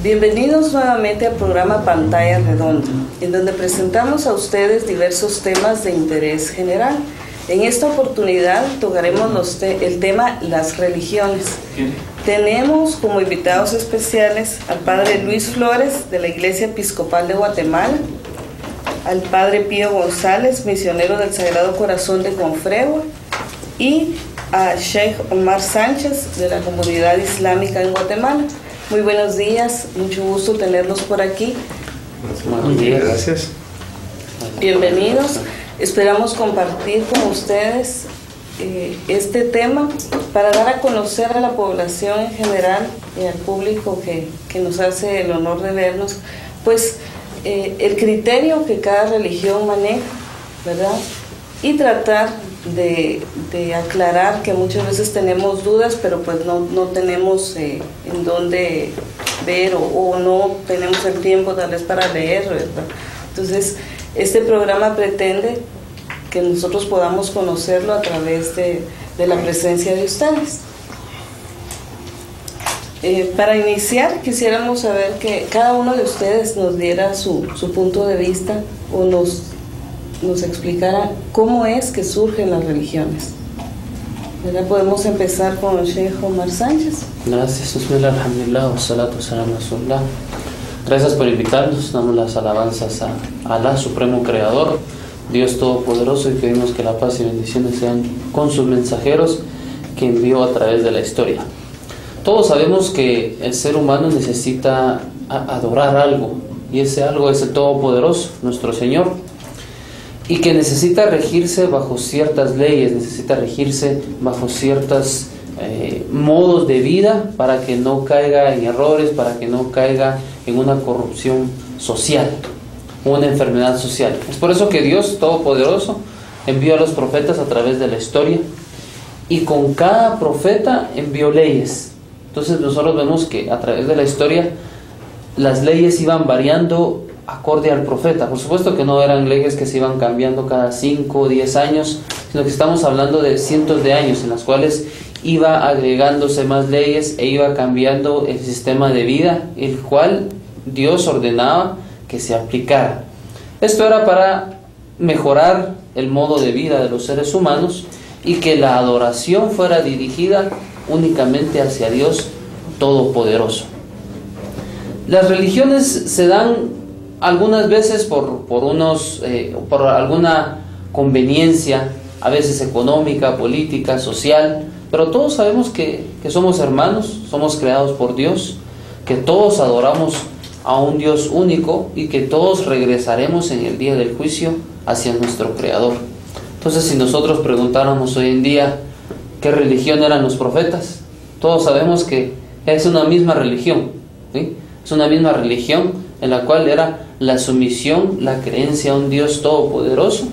Bienvenidos nuevamente al programa Pantalla Redonda, en donde presentamos a ustedes diversos temas de interés general. En esta oportunidad tocaremos el tema las religiones. Tenemos como invitados especiales al Padre Luis Flores de la Iglesia Episcopal de Guatemala, al Padre Pío González, misionero del Sagrado Corazón de Confregua, y a Sheikh Omar Sánchez de la Comunidad Islámica en Guatemala. Muy buenos días, mucho gusto tenerlos por aquí. Buenos días. Gracias. Bienvenidos. Esperamos compartir con ustedes este tema para dar a conocer a la población en general y al público que nos hace el honor de vernos, pues el criterio que cada religión maneja, ¿verdad? Y tratar de aclarar que muchas veces tenemos dudas, pero pues no tenemos en dónde ver o no tenemos el tiempo tal vez para leer, ¿verdad? Entonces, este programa pretende que nosotros podamos conocerlo a través de la presencia de ustedes. Para iniciar, quisiéramos saber que cada uno de ustedes nos diera su punto de vista o nos explicara cómo es que surgen las religiones. ¿Verdad? Podemos empezar con el Sheikh Omar Sánchez. Gracias, bismillah, alhamdulillah, wa salatu salam a rasulullah. Gracias por invitarnos, damos las alabanzas a Alá, Supremo Creador, Dios Todopoderoso, y pedimos que la paz y bendiciones sean con sus mensajeros que envió a través de la historia. Todos sabemos que el ser humano necesita adorar algo, y ese algo es el Todopoderoso, nuestro Señor, y que necesita regirse bajo ciertas leyes, necesita regirse bajo ciertos modos de vida para que no caiga en errores, para que no caiga en una corrupción social, una enfermedad social. Es por eso que Dios Todopoderoso envió a los profetas a través de la historia, y con cada profeta envió leyes. Entonces nosotros vemos que a través de la historia las leyes iban variando acorde al profeta. Por supuesto que no eran leyes que se iban cambiando cada 5 o 10 años, sino que estamos hablando de cientos de años en las cuales iba agregándose más leyes e iba cambiando el sistema de vida, el cual Dios ordenaba que se aplicara. Esto era para mejorar el modo de vida de los seres humanos y que la adoración fuera dirigida únicamente hacia Dios Todopoderoso. Las religiones se dan algunas veces por alguna conveniencia, a veces económica, política, social, pero todos sabemos que somos hermanos, somos creados por Dios, que todos adoramos a un Dios único y que todos regresaremos en el día del juicio hacia nuestro Creador. Entonces, si nosotros preguntáramos hoy en día qué religión eran los profetas, todos sabemos que es una misma religión, ¿sí? Es una misma religión en la cual era la sumisión, la creencia a un Dios todopoderoso,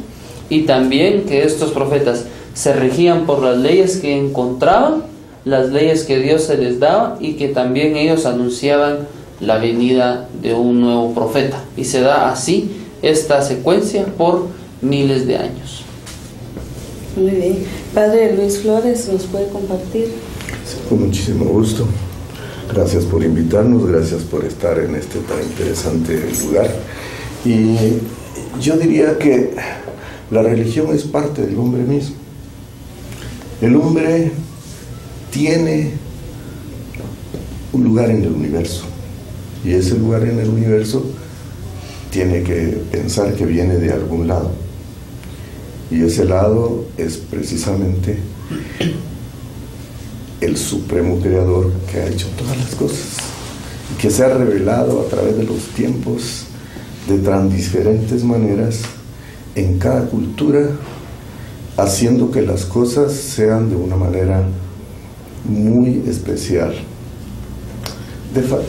y también que estos profetas se regían por las leyes que encontraban, las leyes que Dios se les daba, y que también ellos anunciaban la venida de un nuevo profeta. Y se da así esta secuencia por miles de años. Muy bien. Padre Luis Flores, ¿nos puede compartir? Sí, con muchísimo gusto. Gracias por invitarnos, gracias por estar en este tan interesante lugar. Y yo diría que la religión es parte del hombre mismo. El hombre tiene un lugar en el universo, y ese lugar en el universo tiene que pensar que viene de algún lado, y ese lado es precisamente el Supremo Creador que ha hecho todas las cosas, y que se ha revelado a través de los tiempos de tan diferentes maneras en cada cultura, haciendo que las cosas sean de una manera muy especial.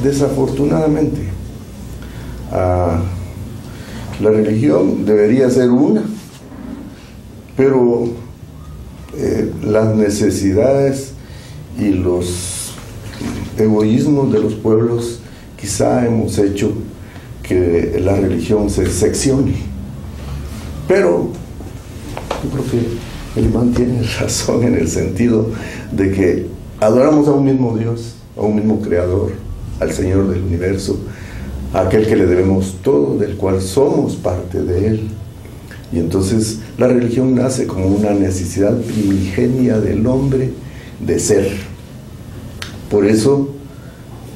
Desafortunadamente, la religión debería ser una, pero las necesidades y los egoísmos de los pueblos quizá hemos hecho que la religión se seccione. Pero yo creo que el imán tiene razón en el sentido de que adoramos a un mismo Dios, a un mismo Creador, al Señor del universo, a aquel que le debemos todo, del cual somos parte de Él. Y entonces la religión nace como una necesidad primigenia del hombre de ser. Por eso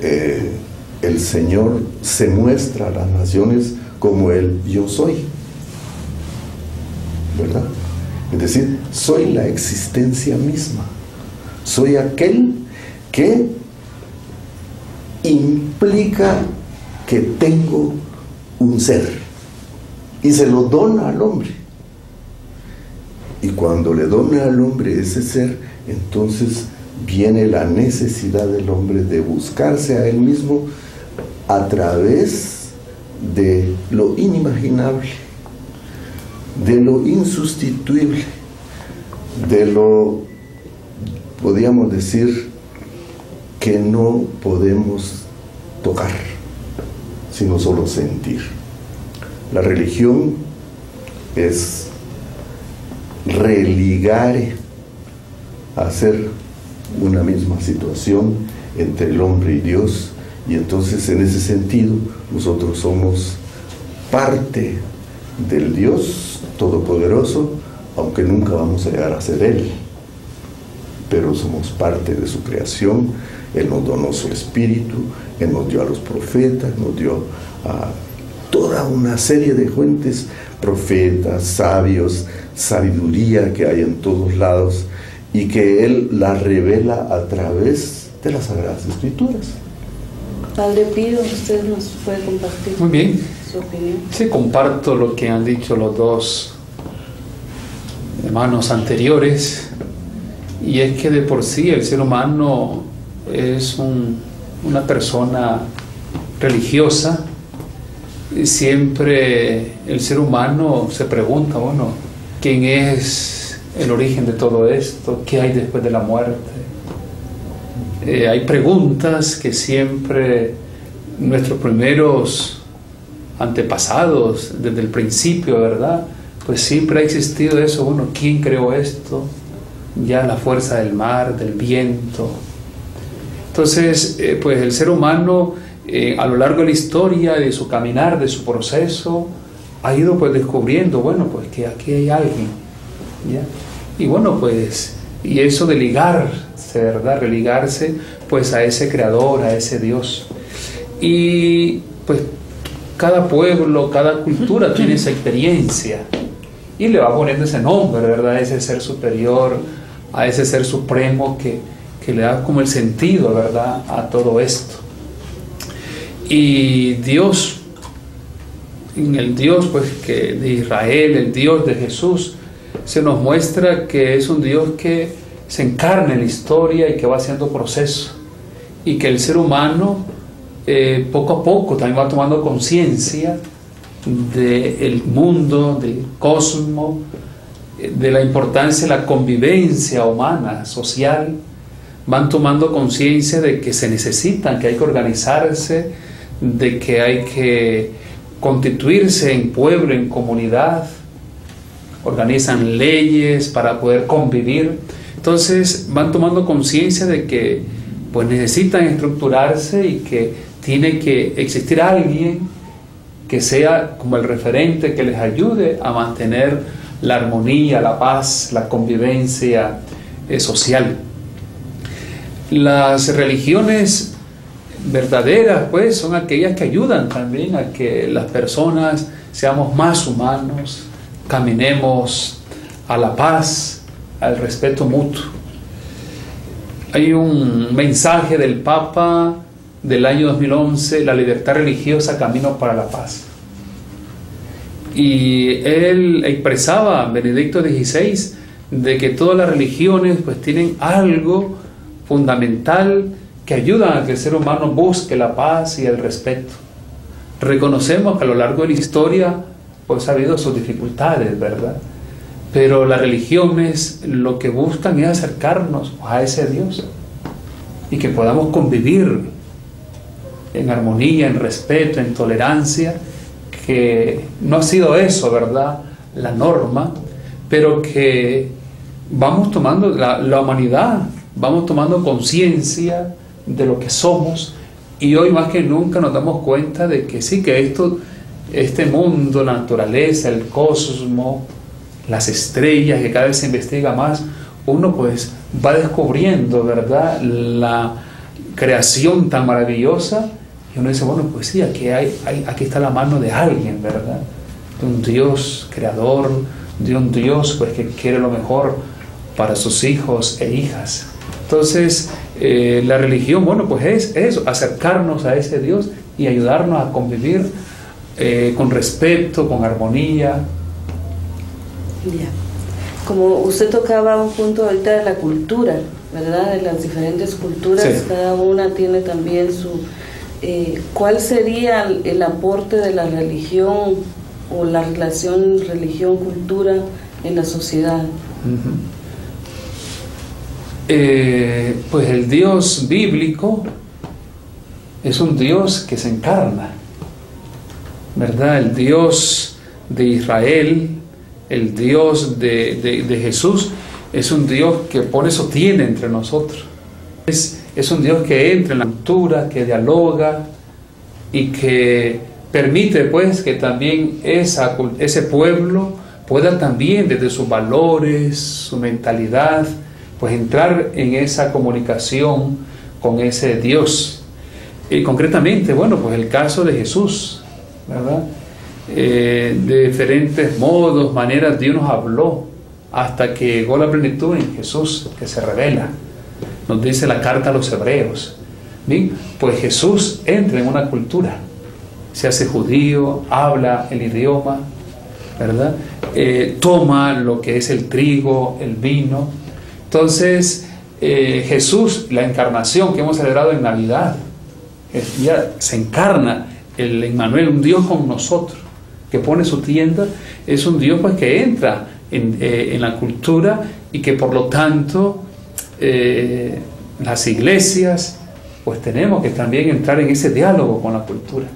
el Señor se muestra a las naciones como el yo soy, ¿verdad? Es decir, soy la existencia misma, soy aquel que implica que tengo un ser y se lo dona al hombre. Y cuando le dona al hombre ese ser, entonces viene la necesidad del hombre de buscarse a él mismo a través de lo inimaginable, de lo insustituible, de lo, podríamos decir, que no podemos tocar, sino solo sentir. La religión es religar, hacer una misma situación entre el hombre y Dios, y entonces en ese sentido nosotros somos parte del Dios Todopoderoso, aunque nunca vamos a llegar a ser Él, pero somos parte de su creación. Él nos donó su espíritu, Él nos dio a los profetas, nos dio a toda una serie de fuentes, profetas, sabios, sabiduría que hay en todos lados, y que Él la revela a través de las Sagradas Escrituras. Padre Pío, usted nos puede compartir. Muy bien. Su opinión. Sí, comparto lo que han dicho los dos hermanos anteriores, y es que de por sí el ser humano es una persona religiosa. Y siempre el ser humano se pregunta, bueno, ¿quién es el origen de todo esto? ¿Qué hay después de la muerte? Hay preguntas que siempre nuestros primeros antepasados, desde el principio, ¿verdad? Pues siempre ha existido eso, bueno, ¿quién creó esto? Ya la fuerza del mar, del viento. Entonces, pues el ser humano, a lo largo de la historia, de su caminar, de su proceso, ha ido pues descubriendo, bueno, pues que aquí hay alguien, ¿ya? Y bueno, pues, y eso de ligarse, ¿verdad? Religarse pues a ese creador, a ese Dios. Y pues cada pueblo, cada cultura tiene esa experiencia y le va poniendo ese nombre, ¿verdad? A ese ser superior, a ese ser supremo que le da como el sentido, ¿verdad?, a todo esto. Y Dios, en el Dios pues que de Israel, el Dios de Jesús, se nos muestra que es un Dios que se encarna en la historia y que va haciendo proceso, y que el ser humano poco a poco también va tomando conciencia del mundo, del cosmos, de la importancia de la convivencia humana, social. Van tomando conciencia de que se necesitan, que hay que organizarse, de que hay que constituirse en pueblo, en comunidad, organizan leyes para poder convivir. Entonces van tomando conciencia de que pues necesitan estructurarse y que tiene que existir alguien que sea como el referente, que les ayude a mantener la armonía, la paz, la convivencia social. Las religiones verdaderas pues son aquellas que ayudan también a que las personas seamos más humanos, caminemos a la paz, al respeto mutuo. Hay un mensaje del Papa del año 2011, la libertad religiosa, camino para la paz. Y él expresaba, Benedicto XVI, de que todas las religiones pues tienen algo fundamental que ayudan a que el ser humano busque la paz y el respeto. Reconocemos que a lo largo de la historia pues ha habido sus dificultades, ¿verdad? Pero las religiones lo que buscan es acercarnos a ese Dios y que podamos convivir en armonía, en respeto, en tolerancia, que no ha sido eso, ¿verdad?, la norma, pero que vamos tomando, la humanidad, vamos tomando conciencia de lo que somos Y hoy más que nunca nos damos cuenta de que sí, que este mundo, la naturaleza, el cosmos, las estrellas, que cada vez se investiga más, uno pues va descubriendo, ¿verdad?, la creación tan maravillosa, y uno dice, bueno, pues sí, aquí está la mano de alguien, ¿verdad?, de un Dios creador, de un Dios pues que quiere lo mejor para sus hijos e hijas. Entonces la religión, bueno, pues es eso, acercarnos a ese Dios y ayudarnos a convivir con respeto, con armonía. Ya. Como usted tocaba un punto ahorita de la cultura, ¿verdad?, de las diferentes culturas, sí. Cada una tiene también su... ¿cuál sería el aporte de la religión o la relación religión-cultura en la sociedad? Pues el Dios bíblico es un Dios que se encarna, ¿verdad? El Dios de Israel, el Dios de Jesús, es un Dios que por eso tiene entre nosotros. Es un Dios que entra en la cultura, que dialoga y que permite pues que también ese pueblo pueda también desde sus valores, su mentalidad, pues entrar en esa comunicación con ese Dios. Y concretamente, bueno, pues el caso de Jesús, ¿verdad? De diferentes modos, maneras, Dios nos habló hasta que llegó la plenitud en Jesús, que se revela. Nos dice la carta a los hebreos. ¿Bien? Pues Jesús entra en una cultura, se hace judío, habla el idioma, ¿verdad? Toma lo que es el trigo, el vino. Entonces Jesús, la encarnación que hemos celebrado en Navidad, ya se encarna el Emmanuel, un Dios con nosotros, que pone su tienda, es un Dios pues que entra en la cultura y que por lo tanto las iglesias pues tenemos que también entrar en ese diálogo con la cultura.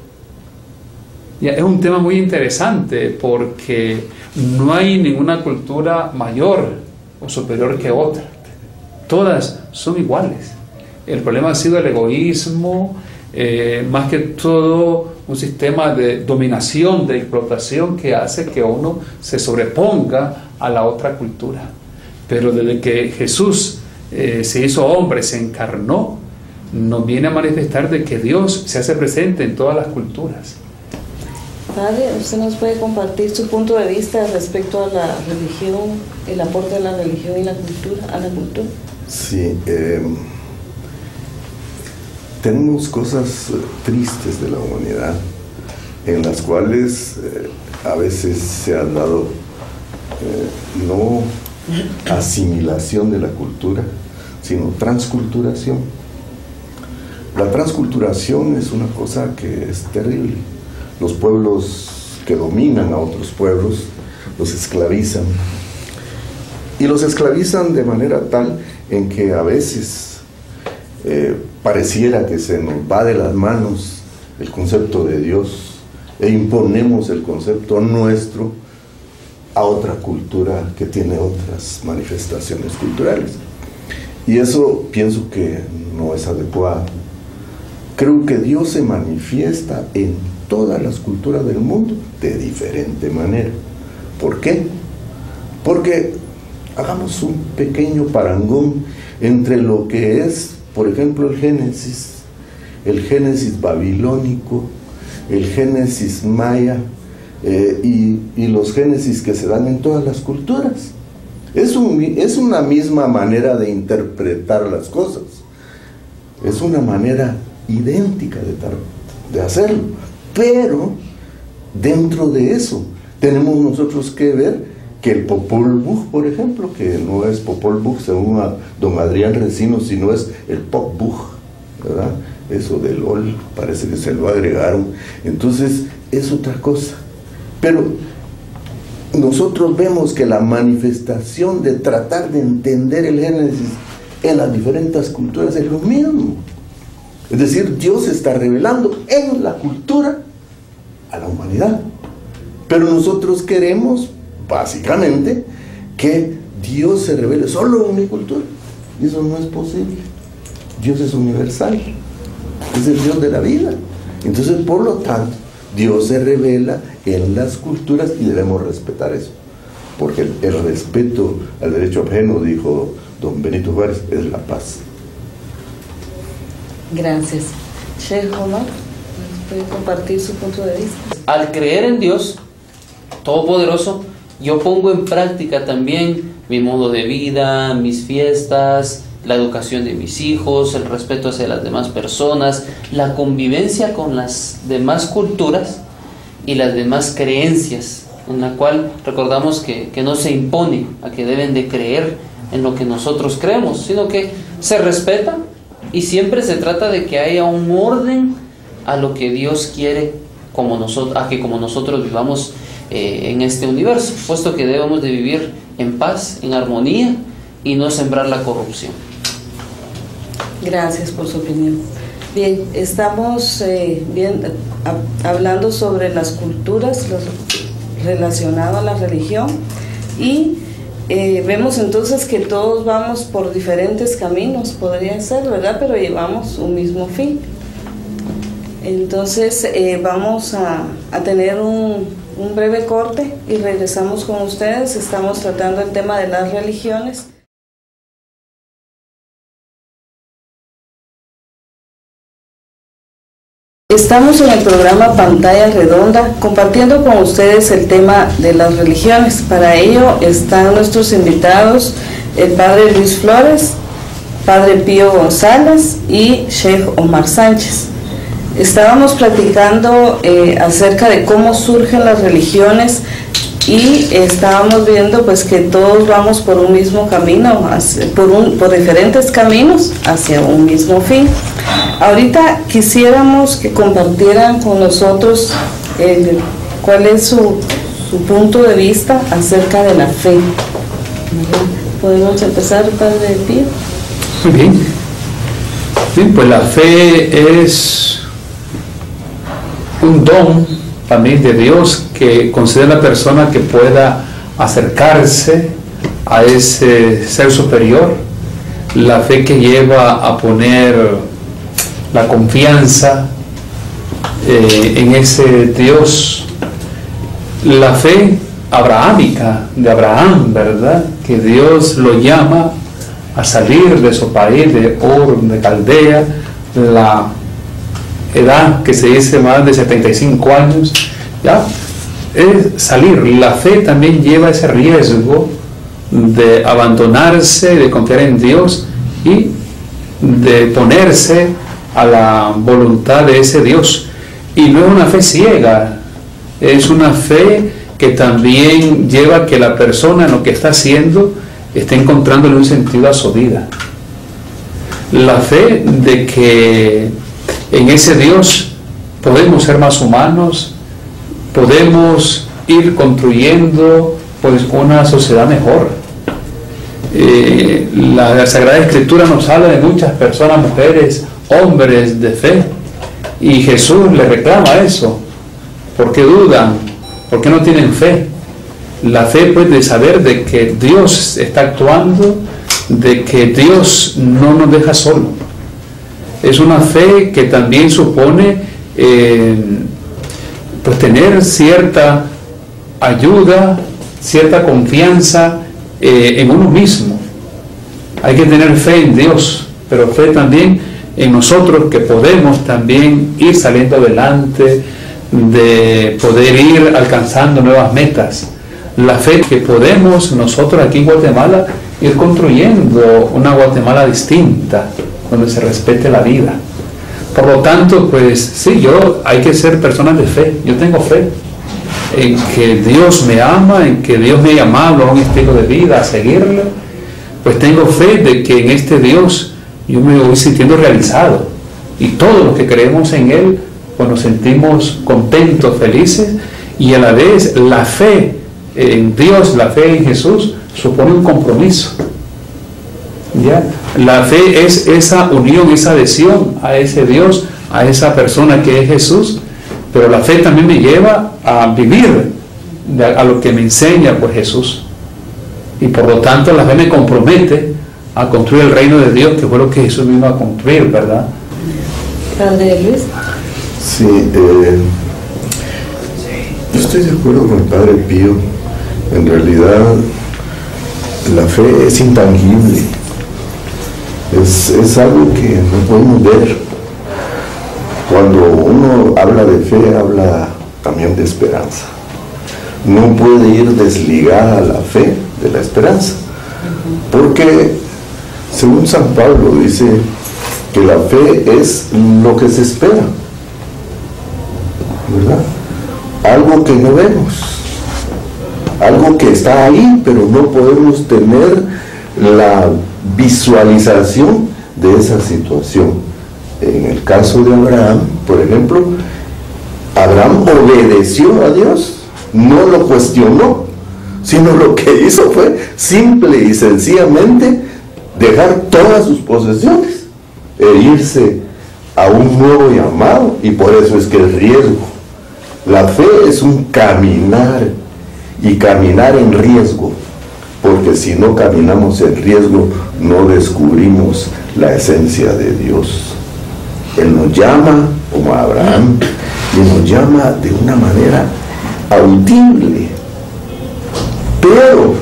Ya, es un tema muy interesante porque no hay ninguna cultura mayor o superior que otra, todas son iguales. El problema ha sido el egoísmo, más que todo un sistema de dominación, de explotación que hace que uno se sobreponga a la otra cultura. Pero desde que Jesús se hizo hombre, se encarnó, nos viene a manifestar de que Dios se hace presente en todas las culturas. Padre, ¿usted nos puede compartir su punto de vista respecto a la religión, el aporte de la religión y la cultura, a la cultura? Sí, tenemos cosas tristes de la humanidad en las cuales a veces se ha dado no asimilación de la cultura, sino transculturación. La transculturación es una cosa que es terrible. Los pueblos que dominan a otros pueblos los esclavizan, y los esclavizan de manera tal en que a veces pareciera que se nos va de las manos el concepto de Dios e imponemos el concepto nuestro a otra cultura que tiene otras manifestaciones culturales, y eso pienso que no es adecuado. Creo que Dios se manifiesta en todas las culturas del mundo de diferente manera. ¿Por qué? Porque hagamos un pequeño parangón entre lo que es, por ejemplo, el Génesis babilónico, el Génesis maya y los Génesis que se dan en todas las culturas. Es una misma manera de interpretar las cosas, es una manera idéntica de hacerlo, pero dentro de eso tenemos nosotros que ver que el Popol Vuh, por ejemplo, que no es Popol Vuh según don Adrián Resino, sino es el Pop Vuh, ¿verdad? Eso del OL parece que se lo agregaron, entonces es otra cosa. Pero nosotros vemos que la manifestación de tratar de entender el Génesis en las diferentes culturas es lo mismo. Es decir, Dios se está revelando en la cultura a la humanidad. Pero nosotros queremos, básicamente, que Dios se revele solo en mi cultura. Y eso no es posible. Dios es universal. es el Dios de la vida. Entonces, por lo tanto, Dios se revela en las culturas y debemos respetar eso. Porque el respeto al derecho ajeno, dijo don Benito Juárez, es la paz. Gracias. Sheikh Omar, ¿puede compartir su punto de vista? Al creer en Dios Todopoderoso, yo pongo en práctica también mi modo de vida, mis fiestas, la educación de mis hijos, el respeto hacia las demás personas, la convivencia con las demás culturas y las demás creencias, en la cual recordamos que no se impone a que deben de creer en lo que nosotros creemos, sino que se respeta y siempre se trata de que haya un orden a lo que Dios quiere como nosotros vivamos en este universo, puesto que debemos de vivir en paz, en armonía y no sembrar la corrupción. Gracias por su opinión. Bien, estamos hablando sobre las culturas relacionadas a la religión y vemos entonces que todos vamos por diferentes caminos, podría ser, ¿verdad? Pero llevamos un mismo fin. Entonces vamos a tener un breve corte y regresamos con ustedes. Estamos tratando el tema de las religiones. Estamos en el programa Pantalla Redonda compartiendo con ustedes el tema de las religiones. Para ello están nuestros invitados, el Padre Luis Flores, Padre Pío González y Sheikh Omar Sánchez. Estábamos platicando acerca de cómo surgen las religiones y estábamos viendo pues que todos vamos por un mismo camino, por diferentes caminos hacia un mismo fin. Ahorita quisiéramos que compartieran con nosotros cuál es su punto de vista acerca de la fe. ¿Podemos empezar, Padre Pío? Muy bien. Bien, pues la fe es un don también de Dios que concede a la persona que pueda acercarse a ese ser superior. La fe que lleva a poner la confianza en ese Dios. La fe abrahámica de Abraham, ¿verdad? Que Dios lo llama a salir de su país, de Ur, de Caldea, la edad que se dice más de 75 años, ya es salir. La fe también lleva ese riesgo de abandonarse, de confiar en Dios y de ponerse a la voluntad de ese Dios. Y no es una fe ciega, es una fe que también lleva a que la persona en lo que está haciendo esté encontrándole un sentido a su vida. La fe de que en ese Dios podemos ser más humanos, podemos ir construyendo pues una sociedad mejor. La Sagrada Escritura nos habla de muchas personas, mujeres, hombres de fe, y Jesús le reclama eso. ¿Por qué dudan? ¿Por qué no tienen fe? La fe pues de saber de que Dios está actuando, de que Dios no nos deja solo. Es una fe que también supone pues tener cierta ayuda, cierta confianza en uno mismo. Hay que tener fe en Dios, pero fe también en nosotros, que podemos también ir saliendo adelante, de poder ir alcanzando nuevas metas. La fe que podemos nosotros aquí en Guatemala ir construyendo una Guatemala distinta, donde se respete la vida. Por lo tanto, pues sí, hay que ser personas de fe. Yo tengo fe en que Dios me ama, en que Dios me ha llamado a un estilo de vida, a seguirle. Pues tengo fe de que en este Dios yo me voy sintiendo realizado. Y todos los que creemos en Él, pues nos sentimos contentos, felices. Y a la vez la fe en Dios, la fe en Jesús, supone un compromiso. ¿Ya? La fe es esa unión, esa adhesión a ese Dios, a esa persona que es Jesús, pero la fe también me lleva a vivir a lo que me enseña pues Jesús, y por lo tanto la fe me compromete a construir el reino de Dios, que fue lo que Jesús vino a construir, ¿verdad? Padre Luis. Sí, yo estoy de acuerdo con el Padre Pío. En realidad, la fe es intangible. Es algo que no podemos ver. Cuando uno habla de fe, habla también de esperanza. No puede ir desligada la fe de la esperanza. Porque, según San Pablo, dice que la fe es lo que se espera, ¿verdad? Algo que no vemos, algo que está ahí, pero no podemos tener la visualización de esa situación. En el caso de Abraham, por ejemplo, Abraham obedeció a Dios, no lo cuestionó, sino lo que hizo fue simple y sencillamente dejar todas sus posesiones e irse a un nuevo llamado. Y por eso es que el riesgo, la fe es un caminar, y caminar en riesgo, porque si no caminamos en riesgo no descubrimos la esencia de Dios. Él nos llama como a Abraham, y nos llama de una manera audible, pero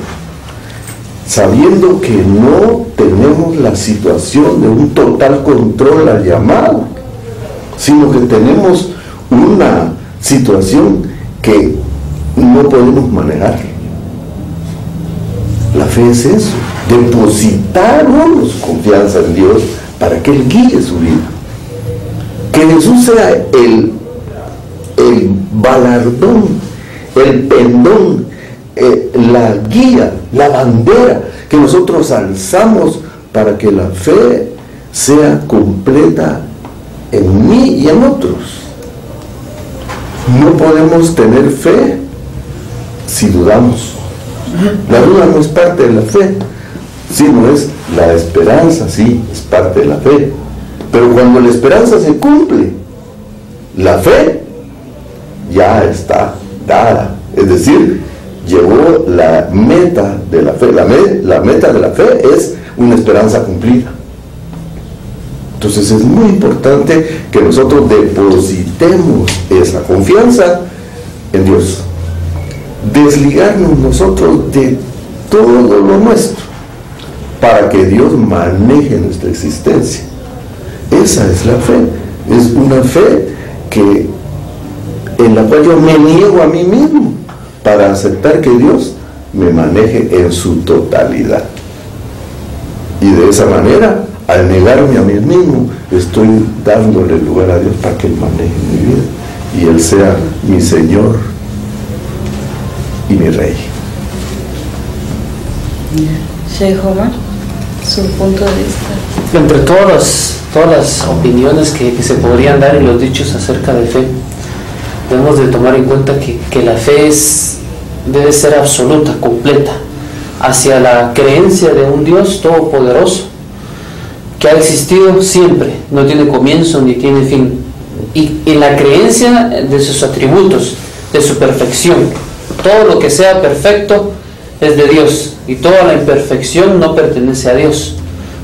sabiendo que no tenemos la situación de un total control al llamado, sino que tenemos una situación que no podemos manejar. La fe es eso, depositar confianza en Dios para que Él guíe su vida. Que Jesús sea el galardón, el pendón, la guía, la bandera que nosotros alzamos para que la fe sea completa en mí y en otros. No podemos tener fe si dudamos. La duda no es parte de la fe, sino es la esperanza, sí, es parte de la fe. Pero cuando la esperanza se cumple, la fe ya está dada. Es decir, llegó la meta de la fe. La meta de la fe es una esperanza cumplida. Entonces es muy importante que nosotros depositemos esa confianza en Dios. Desligarnos nosotros de todo lo nuestro para que Dios maneje nuestra existencia. Esa es la fe. Es una fe en la cual yo me niego a mí mismo para aceptar que Dios me maneje en su totalidad. Y de esa manera, al negarme a mí mismo, estoy dándole lugar a Dios para que Él maneje mi vida y Él sea mi Señor y mi Rey. Sheikh Omar, su punto de vista. Entre todas las opiniones que se podrían dar y los dichos acerca de fe, debemos de tomar en cuenta que la fe debe ser absoluta, completa, hacia la creencia de un Dios todopoderoso, que ha existido siempre, no tiene comienzo ni tiene fin, y en la creencia de sus atributos, de su perfección. Todo lo que sea perfecto es de Dios, y toda la imperfección no pertenece a Dios,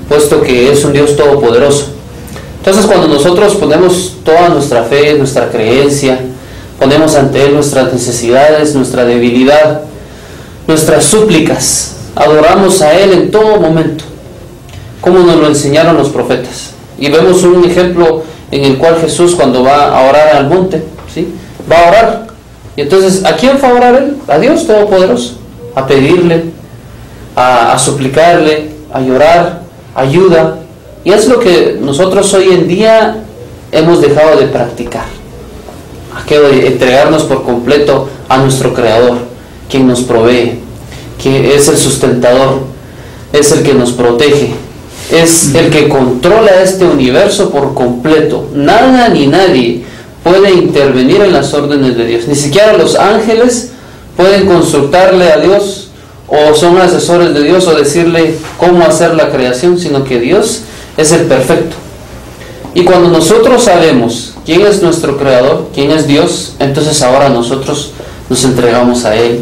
puesto que es un Dios todopoderoso. Entonces, cuando nosotros ponemos toda nuestra fe, nuestra creencia, ponemos ante Él nuestras necesidades, nuestra debilidad, nuestras súplicas, adoramos a Él en todo momento, como nos lo enseñaron los profetas. Y vemos un ejemplo en el cual Jesús, cuando va a orar al monte, ¿sí?, va a orar. Y entonces, ¿a quién fue a orar Él? A Dios Todopoderoso, a pedirle, a suplicarle, a llorar, ayuda. Y es lo que nosotros hoy en día hemos dejado de practicar. Que entregarnos por completo a nuestro Creador, quien nos provee, que es el sustentador, es el que nos protege, es el que controla este universo por completo. Nada ni nadie puede intervenir en las órdenes de Dios. Ni siquiera los ángeles pueden consultarle a Dios, o son asesores de Dios, o decirle cómo hacer la creación, sino que Dios es el perfecto. Y cuando nosotros sabemos quién es nuestro Creador, quién es Dios, entonces ahora nosotros nos entregamos a Él.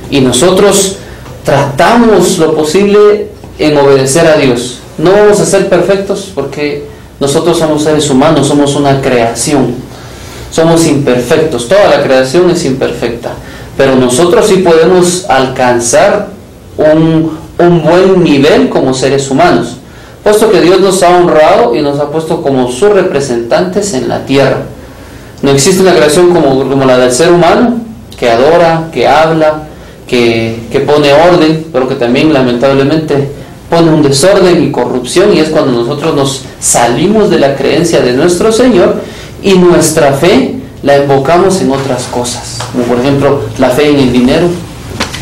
Y nosotros tratamos lo posible en obedecer a Dios. No vamos a ser perfectos porque Nosotros somos seres humanos, somos una creación, somos imperfectos, toda la creación es imperfecta, pero nosotros sí podemos alcanzar un buen nivel como seres humanos, puesto que Dios nos ha honrado y nos ha puesto como sus representantes en la tierra. No existe una creación como la del ser humano, que adora, que habla, que pone orden, pero que también lamentablemente pone un desorden y corrupción, y es cuando nosotros nos salimos de la creencia de nuestro Señor y nuestra fe la invocamos en otras cosas, como por ejemplo la fe en el dinero,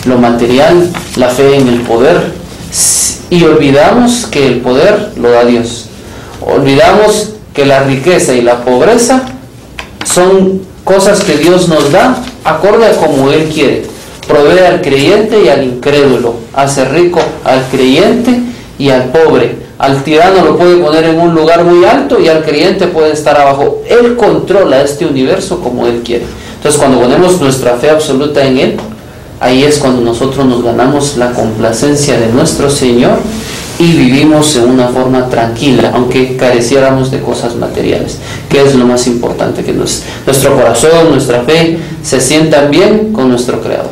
lo material, la fe en el poder, y olvidamos que el poder lo da Dios. Olvidamos que la riqueza y la pobreza son cosas que Dios nos da acorde a como Él quiere. Provee al creyente y al incrédulo, hace rico al creyente y al pobre. Al tirano lo puede poner en un lugar muy alto y al creyente puede estar abajo. Él controla este universo como Él quiere. Entonces, cuando ponemos nuestra fe absoluta en Él, ahí es cuando nosotros nos ganamos la complacencia de nuestro Señor y vivimos en una forma tranquila, aunque careciéramos de cosas materiales, que es lo más importante, que nuestro corazón, nuestra fe se sientan bien con nuestro Creador.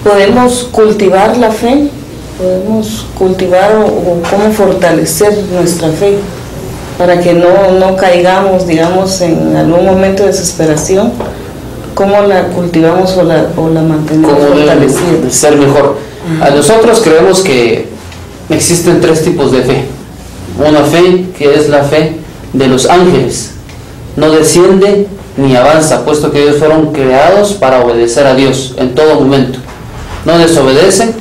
¿Podemos cultivar la fe? ¿Podemos cultivar o cómo fortalecer nuestra fe para que no caigamos, digamos, en algún momento de desesperación? ¿Cómo la cultivamos o la mantenemos fortalecida? ¿Cómo debe ser mejor? A nosotros creemos que existen tres tipos de fe. Una fe que es la fe de los ángeles. No desciende ni avanza, puesto que ellos fueron creados para obedecer a Dios en todo momento. No desobedecen,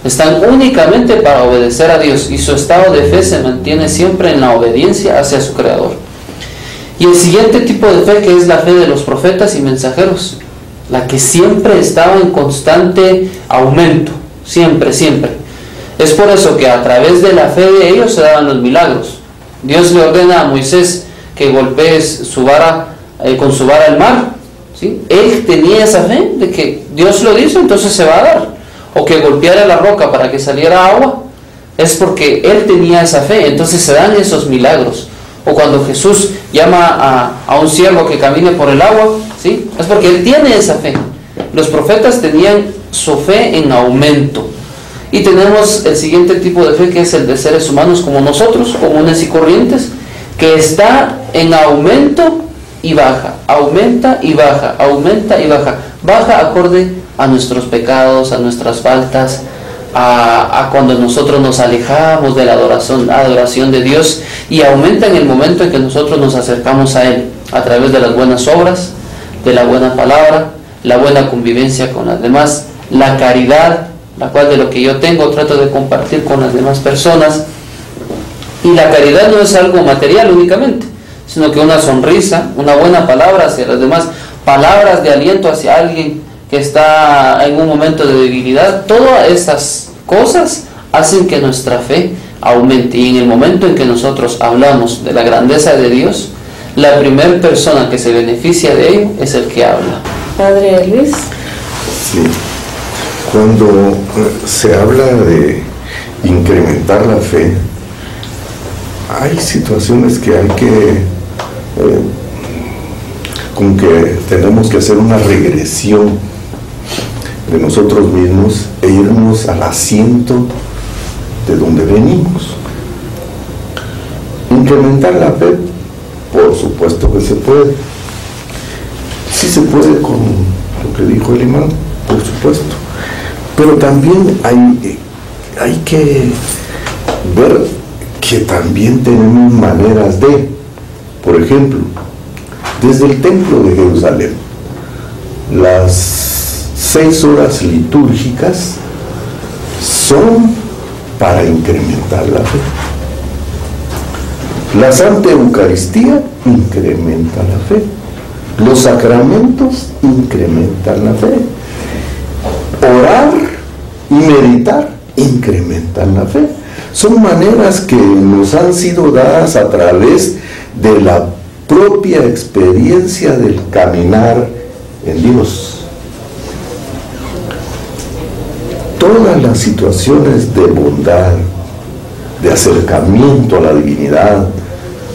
están únicamente para obedecer a Dios, y su estado de fe se mantiene siempre en la obediencia hacia su Creador. Y el siguiente tipo de fe, que es la fe de los profetas y mensajeros, la que siempre estaba en constante aumento, siempre. Es por eso que a través de la fe de ellos se daban los milagros. Dios le ordena a Moisés que golpee su vara, con su vara el mar, ¿sí? Él tenía esa fe de que Dios lo dice, entonces se va a dar. O que golpeara la roca para que saliera agua, es porque él tenía esa fe, entonces se dan esos milagros. O cuando Jesús llama a un siervo que camine por el agua, ¿sí? Es porque él tiene esa fe. Los profetas tenían su fe en aumento. Y tenemos el siguiente tipo de fe, que es el de seres humanos como nosotros, comunes y corrientes, que está en aumento y baja, aumenta y baja, aumenta y baja, baja acorde a nuestros pecados, a nuestras faltas, a cuando nosotros nos alejamos de la adoración de Dios, y aumenta en el momento en que nosotros nos acercamos a Él, a través de las buenas obras, de la buena palabra, la buena convivencia con las demás, la caridad, la cual de lo que yo tengo trato de compartir con las demás personas. Y la caridad no es algo material únicamente, sino que una sonrisa, una buena palabra hacia los demás, palabras de aliento hacia alguien que está en un momento de debilidad. Todas estas cosas hacen que nuestra fe aumente, y en el momento en que nosotros hablamos de la grandeza de Dios, la primera persona que se beneficia de ello es el que habla. Padre Luis. Sí. Cuando se habla de incrementar la fe, hay situaciones que hay que, con que tenemos que hacer una regresión de nosotros mismos e irnos al asiento de donde venimos. Incrementar la fe, por supuesto que se puede. Sí se puede con lo que dijo el imán, por supuesto. Pero también hay que ver que también tenemos maneras de, por ejemplo, desde el templo de Jerusalén, las 6 horas litúrgicas son para incrementar la fe. La Santa Eucaristía incrementa la fe. Los sacramentos incrementan la fe. Orar y meditar incrementan la fe. Son maneras que nos han sido dadas a través de la propia experiencia del caminar en Dios. Todas las situaciones de bondad, de acercamiento a la divinidad,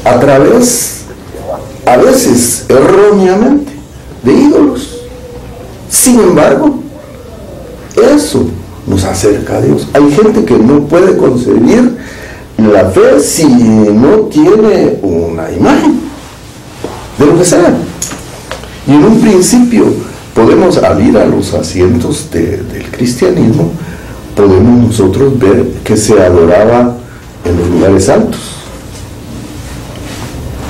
a través, a veces erróneamente, de ídolos. Sin embargo, eso nos acerca a Dios. Hay gente que no puede concebir la fe si no tiene una imagen de lo que sea. Y en un principio podemos, al ir a los asientos del cristianismo, podemos nosotros ver que se adoraba en los lugares altos.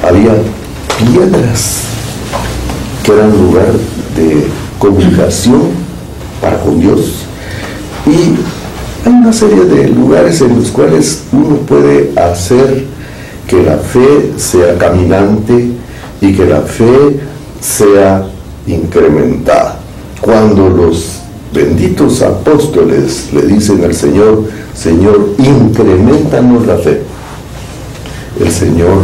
Había piedras que eran lugar de comunicación para con Dios, y hay una serie de lugares en los cuales uno puede hacer que la fe sea caminante y que la fe sea incrementada. Cuando los benditos apóstoles le dicen al Señor: Señor, increméntanos la fe, el Señor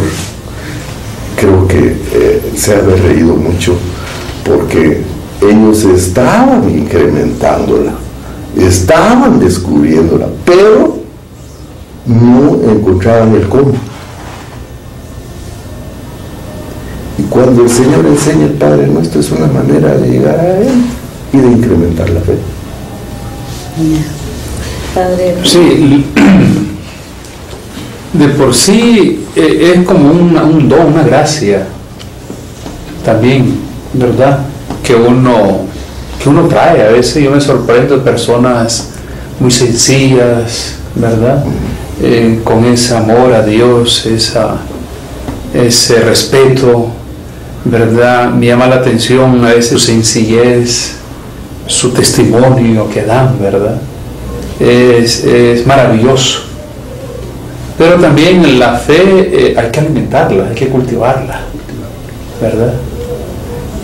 creo que se ha reído mucho, porque ellos estaban incrementándola, estaban descubriéndola, pero no encontraban el cómo. Y cuando el Señor enseña el Padre Nuestro, es una manera de llegar a Él y de incrementar la fe. Padre. Sí, de por sí es como un don, una gracia también, ¿verdad? Que uno trae. A veces yo me sorprendo de personas muy sencillas, ¿verdad? Con ese amor a Dios, ese respeto, ¿verdad? Me llama la atención a veces su sencillez, su testimonio que dan, ¿verdad? Es maravilloso. Pero también la fe hay que alimentarla, hay que cultivarla, ¿verdad?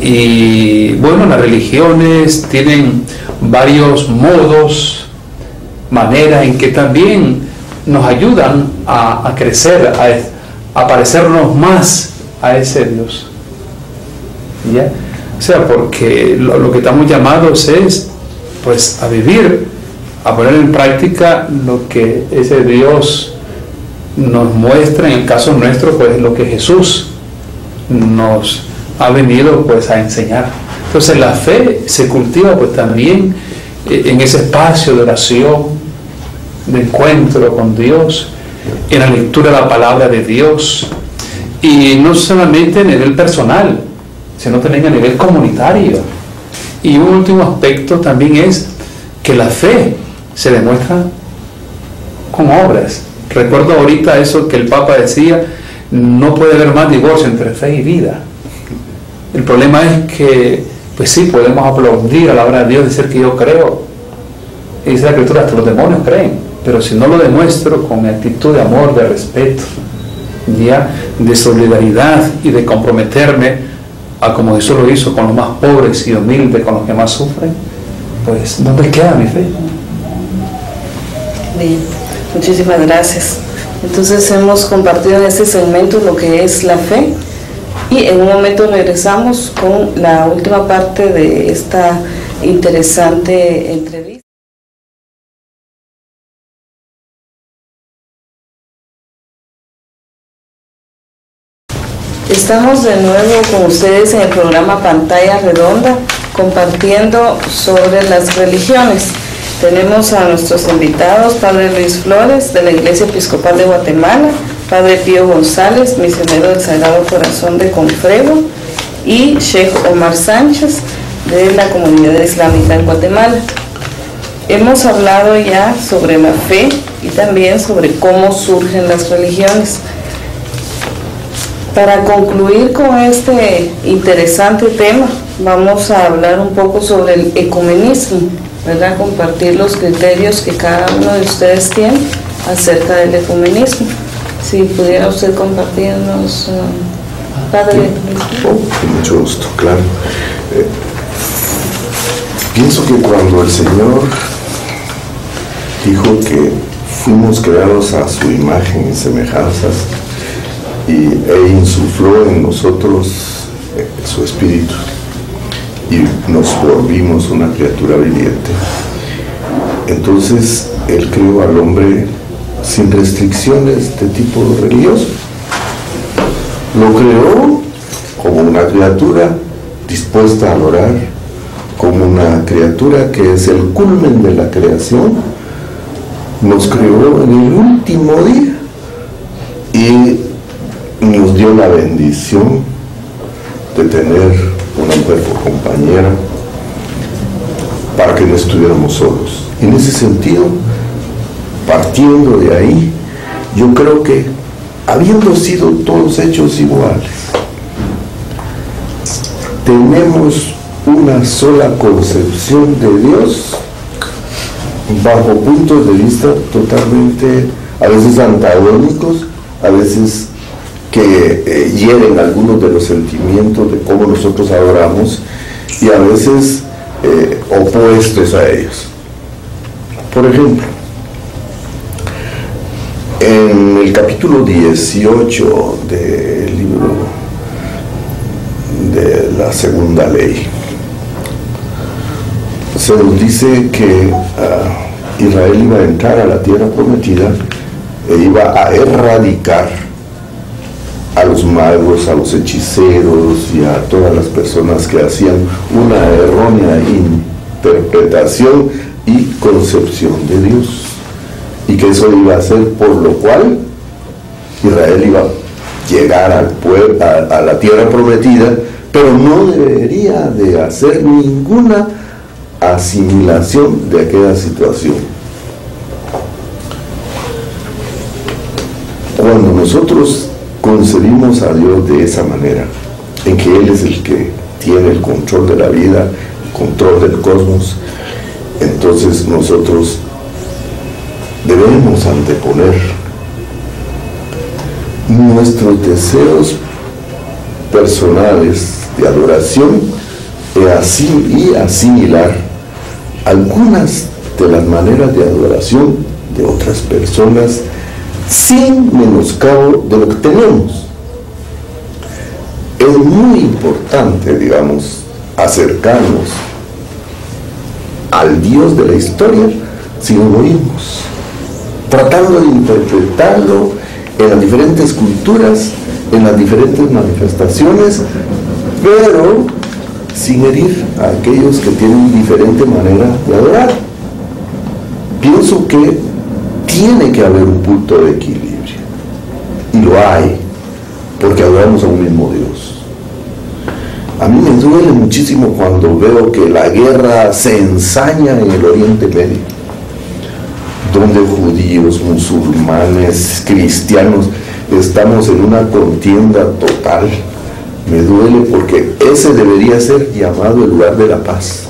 Y bueno, las religiones tienen varios modos, maneras en que también nos ayudan a crecer, a parecernos más a ese Dios, ¿ya? O sea, porque lo que estamos llamados es, pues, a vivir, a poner en práctica lo que ese Dios nos muestra. En el caso nuestro, pues, lo que Jesús nos ha venido, pues, a enseñar. Entonces la fe se cultiva, pues, también en ese espacio de oración, de encuentro con Dios, en la lectura de la palabra de Dios, y no solamente a nivel personal, sino también a nivel comunitario. Y un último aspecto también es que la fe se demuestra con obras. Recuerdo ahorita eso que el Papa decía: no puede haber más divorcio entre fe y vida. El problema es que, pues sí, podemos aplaudir a la obra de Dios, decir que yo creo, y dice la Escritura, hasta los demonios creen, pero si no lo demuestro con actitud de amor, de respeto, ¿ya?, de solidaridad y de comprometerme a como Jesús lo hizo con los más pobres y humildes, con los que más sufren, pues ¿dónde queda mi fe? Bien, muchísimas gracias. Entonces hemos compartido en este segmento lo que es la fe, y en un momento regresamos con la última parte de esta interesante entrevista. Estamos de nuevo con ustedes en el programa Pantalla Redonda, compartiendo sobre las religiones. Tenemos a nuestros invitados: Padre Luis Flores, de la Iglesia Episcopal de Guatemala; Padre Pío González, misionero del Sagrado Corazón de Confrego; y Sheikh Omar Sánchez, de la Comunidad Islámica en Guatemala. Hemos hablado ya sobre la fe y también sobre cómo surgen las religiones. Para concluir con este interesante tema, vamos a hablar un poco sobre el ecumenismo, ¿verdad? Compartir los criterios que cada uno de ustedes tiene acerca del ecumenismo. Si pudiera usted compartirnos, Padre. Con mucho gusto, claro. Pienso que cuando el Señor dijo que fuimos creados a su imagen y semejanzas, e insufló en nosotros su espíritu y nos volvimos una criatura viviente, entonces Él creó al hombre sin restricciones de tipo religioso. Lo creó como una criatura dispuesta a adorar, como una criatura que es el culmen de la creación. Nos creó en el último día y nos dio la bendición de tener una mujer por compañera para que no estuviéramos solos. En ese sentido, partiendo de ahí, yo creo que habiendo sido todos hechos iguales, tenemos una sola concepción de Dios bajo puntos de vista totalmente, a veces antagónicos, a veces que hieren algunos de los sentimientos de cómo nosotros adoramos, y a veces opuestos a ellos. Por ejemplo, en el capítulo 18 del libro de la segunda ley, se nos dice que Israel iba a entrar a la tierra prometida e iba a erradicar a los magos, a los hechiceros y a todas las personas que hacían una errónea interpretación y concepción de Dios, y que eso iba a ser por lo cual Israel iba a llegar al pueblo, a la tierra prometida, pero no debería de hacer ninguna asimilación de aquella situación. Cuando nosotros concebimos a Dios de esa manera, en que Él es el que tiene el control de la vida, el control del cosmos, entonces nosotros debemos anteponer nuestros deseos personales de adoración y asimilar algunas de las maneras de adoración de otras personas sin menoscabo de lo que tenemos. Es muy importante, digamos, acercarnos al Dios de la historia sin egoísmos, tratando de interpretarlo en las diferentes culturas, en las diferentes manifestaciones, pero sin herir a aquellos que tienen diferente manera de adorar. Pienso que tiene que haber un punto de equilibrio, y lo hay, porque adoramos a un mismo Dios. A mí me duele muchísimo cuando veo que la guerra se ensaña en el Oriente Medio, donde judíos, musulmanes, cristianos estamos en una contienda total. Me duele porque ese debería ser llamado el lugar de la paz,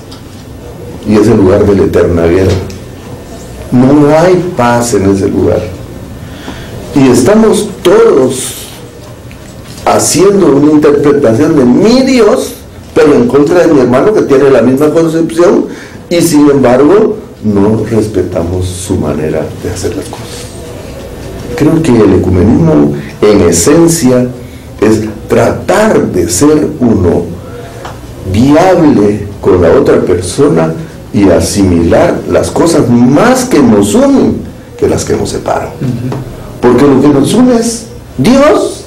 y es el lugar de la eterna guerra. No hay paz en ese lugar, y estamos todos haciendo una interpretación de mi Dios, pero en contra de mi hermano que tiene la misma concepción, y sin embargo no respetamos su manera de hacer las cosas. Creo que el ecumenismo en esencia es tratar de ser uno viable con la otra persona y asimilar las cosas más que nos unen que las que nos separan. Porque lo que nos une es Dios,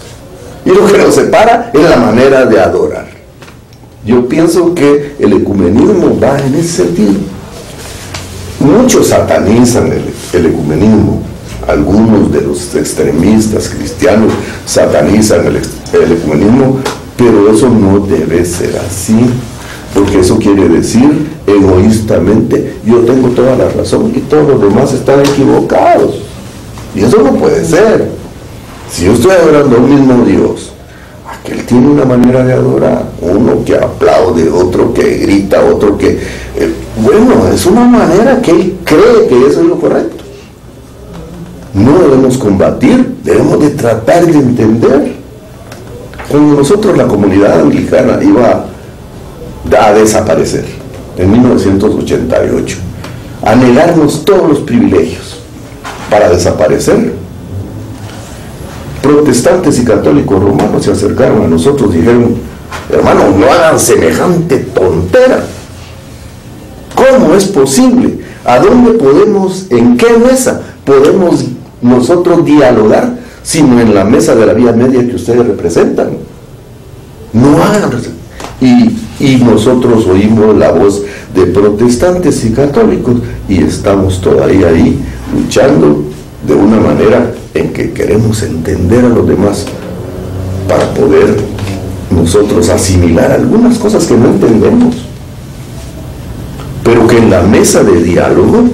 y lo que nos separa es la manera de adorar. Yo pienso que el ecumenismo va en ese sentido. Muchos satanizan el ecumenismo. Algunos de los extremistas cristianos satanizan el ecumenismo, pero eso no debe ser así, porque eso quiere decir egoístamente: yo tengo toda la razón y todos los demás están equivocados, y eso no puede ser. Si yo estoy adorando a un mismo Dios, aquel tiene una manera de adorar, uno que aplaude, otro que grita, otro que bueno, es una manera que él cree que eso es lo correcto. No debemos combatir, debemos de tratar de entender. Cuando nosotros, la comunidad anglicana, iba a desaparecer en 1988, a negarnos todos los privilegios para desaparecer, protestantes y católicos romanos se acercaron a nosotros y dijeron: hermano, no hagan semejante tontera. ¿Cómo es posible? ¿A dónde podemos, en qué mesa podemos nosotros dialogar, sino en la mesa de la vía media que ustedes representan. No hagan. Y nosotros oímos la voz de protestantes y católicos y estamos todavía ahí luchando de una manera en que queremos entender a los demás para poder nosotros asimilar algunas cosas que no entendemos, pero que en la mesa de diálogo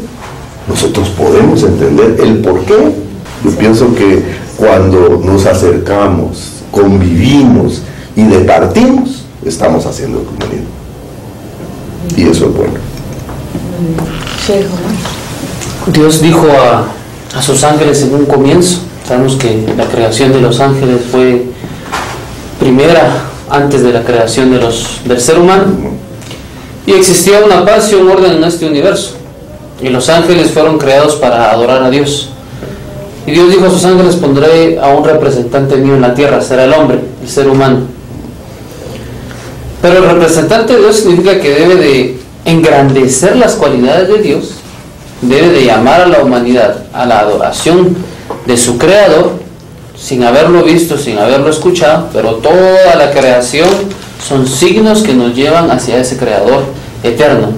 nosotros podemos entender el por qué. Yo pienso que cuando nos acercamos, convivimos y departimos, estamos haciendo comunidad. Y eso es bueno. Dios dijo a sus ángeles en un comienzo. Sabemos que la creación de los ángeles fue primera antes de la creación del ser humano. Y existía una paz y un orden en este universo. Y los ángeles fueron creados para adorar a Dios. Y Dios dijo a sus ángeles: pondré a un representante mío en la tierra, será el hombre, el ser humano. Pero el representante de Dios significa que debe de engrandecer las cualidades de Dios, debe de llamar a la humanidad a la adoración de su creador, sin haberlo visto, sin haberlo escuchado, pero toda la creación son signos que nos llevan hacia ese creador eterno.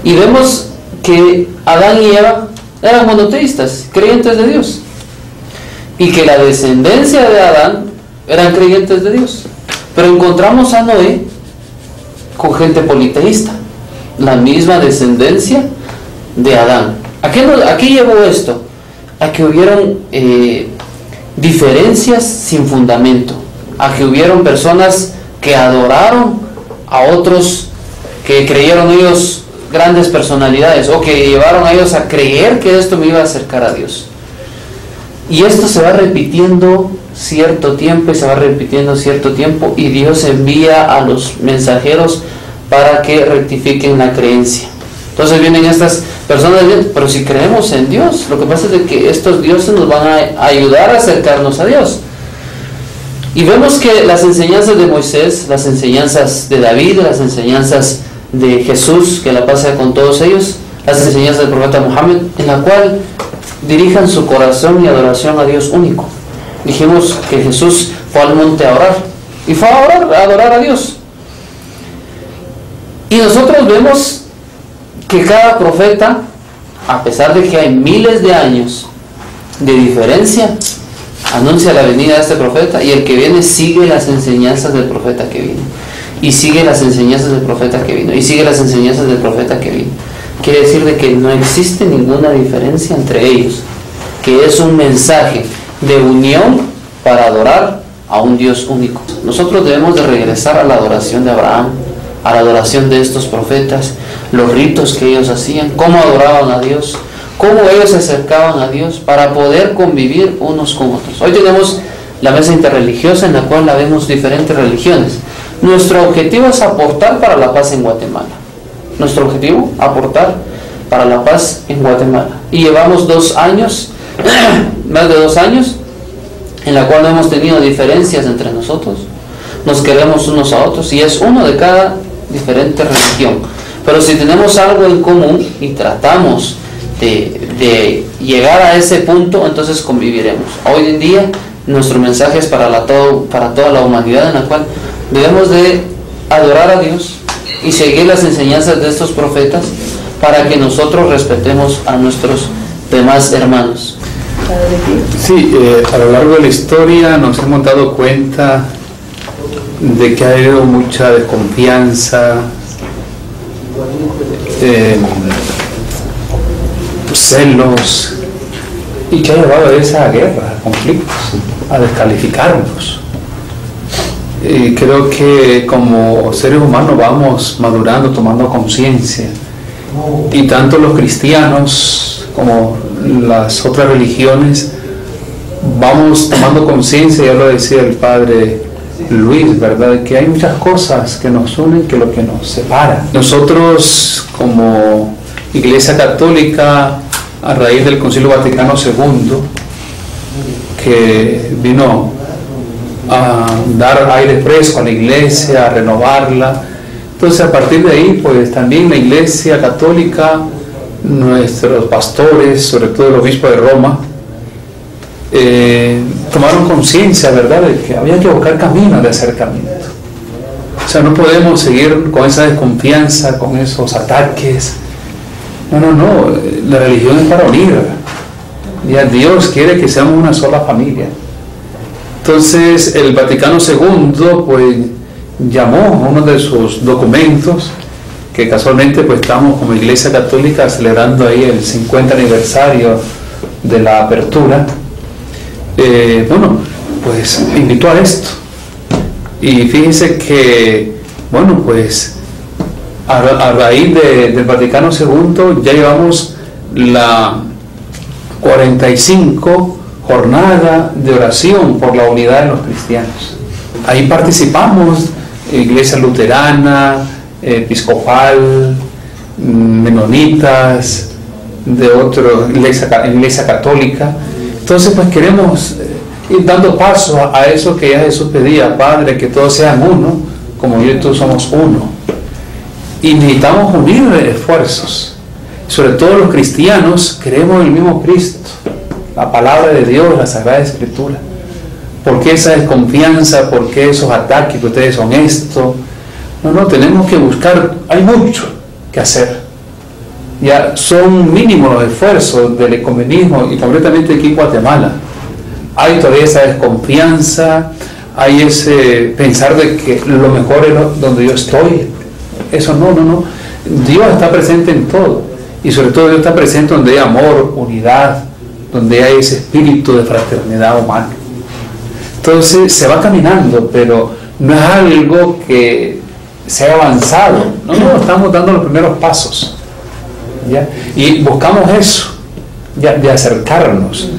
Y vemos que Adán y Eva eran monoteístas, creyentes de Dios, y que la descendencia de Adán eran creyentes de Dios. Pero encontramos a Noé con gente politeísta, la misma descendencia de Adán. ¿A qué llevó esto? A que hubieron diferencias sin fundamento, a que hubieron personas que adoraron a otros que creyeron ellos grandes personalidades, o que llevaron a ellos a creer que esto me iba a acercar a Dios. Y esto se va repitiendo cierto tiempo y se va repitiendo cierto tiempo, y Dios envía a los mensajeros para que rectifiquen la creencia. Entonces vienen estas personas, pero si creemos en Dios, lo que pasa es de que estos dioses nos van a ayudar a acercarnos a Dios. Y vemos que las enseñanzas de Moisés, las enseñanzas de David, las enseñanzas de Jesús, que la paz sea con todos ellos, las enseñanzas del profeta Muhammad, en la cual dirijan su corazón y adoración a Dios único. Dijimos que Jesús fue al monte a orar, y fue a orar, a adorar a Dios. Y nosotros vemos que cada profeta, a pesar de que hay miles de años de diferencia, anuncia la venida de este profeta, y el que viene sigue las enseñanzas del profeta que vino, y sigue las enseñanzas del profeta que vino, y sigue las enseñanzas del profeta que vino. Quiere decir de que no existe ninguna diferencia entre ellos, que es un mensaje de unión para adorar a un Dios único. Nosotros debemos de regresar a la adoración de Abraham, a la adoración de estos profetas, los ritos que ellos hacían, cómo adoraban a Dios, cómo ellos se acercaban a Dios para poder convivir unos con otros. Hoy tenemos la mesa interreligiosa, en la cual la vemos diferentes religiones. Nuestro objetivo es aportar para la paz en Guatemala. Nuestro objetivo, aportar para la paz en Guatemala. Y llevamos 2 años, más de 2 años, en la cual no hemos tenido diferencias entre nosotros. Nos queremos unos a otros, y es uno de cada diferente religión. Pero si tenemos algo en común y tratamos de llegar a ese punto, entonces conviviremos. Hoy en día nuestro mensaje es para toda la humanidad, en la cual debemos de adorar a Dios y seguir las enseñanzas de estos profetas, para que nosotros respetemos a nuestros demás hermanos. Sí, a lo largo de la historia nos hemos dado cuenta de que ha habido mucha desconfianza, celos, y que ha llevado a esa guerra, a conflictos, a descalificarnos. Y creo que como seres humanos vamos madurando, tomando conciencia, y tanto los cristianos como las otras religiones vamos tomando conciencia, ya lo decía el padre Luis, ¿verdad?, que hay muchas cosas que nos unen que lo que nos separa. Nosotros como Iglesia Católica, a raíz del Concilio Vaticano II, que vino a dar aire fresco a la Iglesia, a renovarla, entonces a partir de ahí, pues también la Iglesia Católica, nuestros pastores, sobre todo el obispo de Roma, tomaron conciencia, ¿verdad?, de que había que buscar caminos de acercamiento. O sea, no podemos seguir con esa desconfianza, con esos ataques. No, la religión es para unir. Ya Dios quiere que seamos una sola familia. Entonces el Vaticano II pues llamó a uno de sus documentos, que casualmente pues estamos como Iglesia Católica celebrando ahí el 50 aniversario de la apertura, pues invitó a esto. Y fíjense que, pues a raíz del Vaticano II ya llevamos la 45 jornada de oración por la unidad de los cristianos. Ahí participamos Iglesia Luterana, Episcopal, Menonitas, de otro, Iglesia Católica. Entonces pues queremos ir dando paso a eso que ya Jesús pedía: Padre, que todos sean uno, como yo y tú somos uno. Y necesitamos unir esfuerzos. Sobre todo los cristianos creemos en el mismo Cristo, la palabra de Dios, la Sagrada Escritura. ¿Por qué esa desconfianza? ¿Por qué esos ataques que ustedes son esto? No, tenemos que buscar, hay mucho que hacer. Ya son mínimos los esfuerzos del ecumenismo, y concretamente aquí en Guatemala. Hay todavía esa desconfianza, hay ese pensar de que lo mejor es donde yo estoy. Eso no. Dios está presente en todo, y sobre todo Dios está presente donde hay amor, unidad, donde hay ese espíritu de fraternidad humana. Entonces se va caminando, pero no es algo que se haya avanzado. No, estamos dando los primeros pasos, ¿ya? Y buscamos eso, ya, de acercarnos.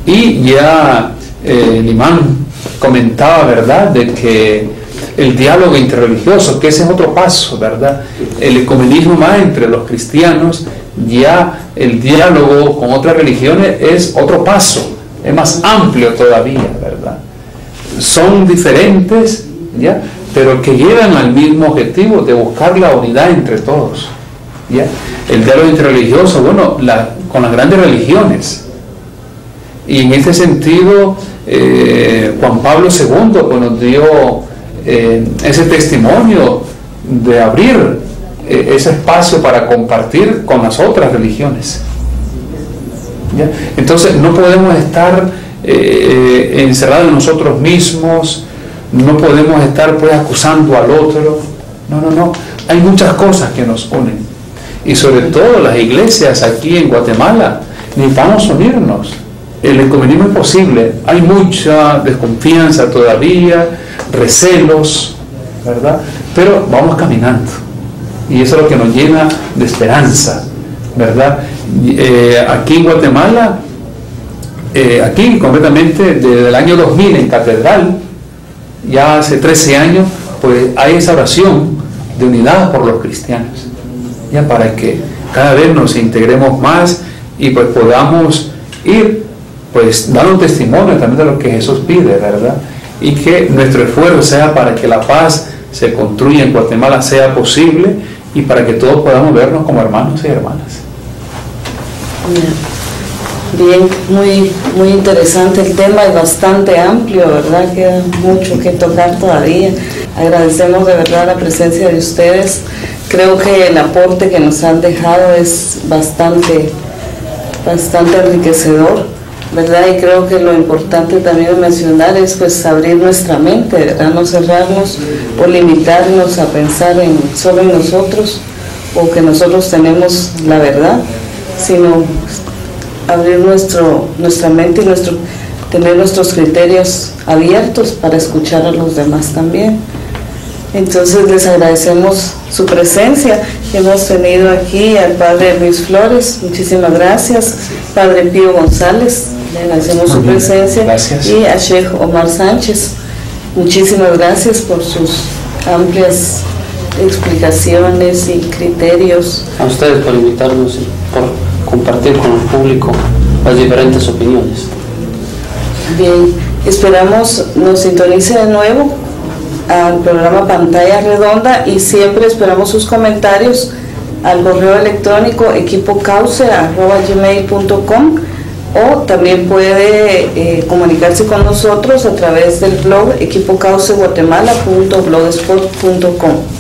Y ya el imán comentaba, ¿verdad?, de que el diálogo interreligioso, que ese es otro paso, ¿verdad? El ecumenismo más entre los cristianos, ya el diálogo con otras religiones es otro paso, es más amplio todavía, ¿verdad? Son diferentes, ¿ya?, pero que llevan al mismo objetivo de buscar la unidad entre todos, ¿ya? El diálogo interreligioso, con las grandes religiones. Y en este sentido, Juan Pablo II pues, nos dio ese testimonio de abrir ese espacio para compartir con las otras religiones, ¿ya? Entonces no podemos estar encerrados en nosotros mismos, no podemos estar pues acusando al otro. No, hay muchas cosas que nos unen, y sobre todo las iglesias aquí en Guatemala necesitamos unirnos. El ecumenismo es posible, hay mucha desconfianza todavía, recelos, ¿verdad? Pero vamos caminando, y eso es lo que nos llena de esperanza, ¿verdad? Aquí en Guatemala, aquí concretamente desde el año 2000 en Catedral, ya hace 13 años, pues hay esa oración de unidad por los cristianos, ya, para que cada vez nos integremos más y pues podamos ir pues dando testimonio también de lo que Jesús pide, ¿verdad? Y que nuestro esfuerzo sea para que la paz se construya en Guatemala, sea posible, y para que todos podamos vernos como hermanos y hermanas. Bien, muy interesante el tema y bastante amplio, ¿verdad? Queda mucho que tocar todavía. Agradecemos de verdad la presencia de ustedes. Creo que el aporte que nos han dejado es bastante enriquecedor, ¿verdad? Y creo que lo importante también de mencionar es pues abrir nuestra mente, ¿verdad? No cerrarnos o limitarnos a pensar solo en nosotros, o que nosotros tenemos la verdad, sino abrir nuestra mente y tener nuestros criterios abiertos para escuchar a los demás también. Entonces les agradecemos su presencia. Hemos tenido aquí al Padre Luis Flores, muchísimas gracias. Padre Pío González, le agradecemos su presencia. Gracias. Y a Sheikh Omar Sánchez, muchísimas gracias por sus amplias explicaciones y criterios. A ustedes por invitarnos y por compartir con el público las diferentes opiniones. Bien, esperamos nos sintonice de nuevo al programa Pantalla Redonda, y siempre esperamos sus comentarios al correo electrónico equipocauce@gmail.com. o también puede comunicarse con nosotros a través del blog equipocauceguatemala.blogspot.com.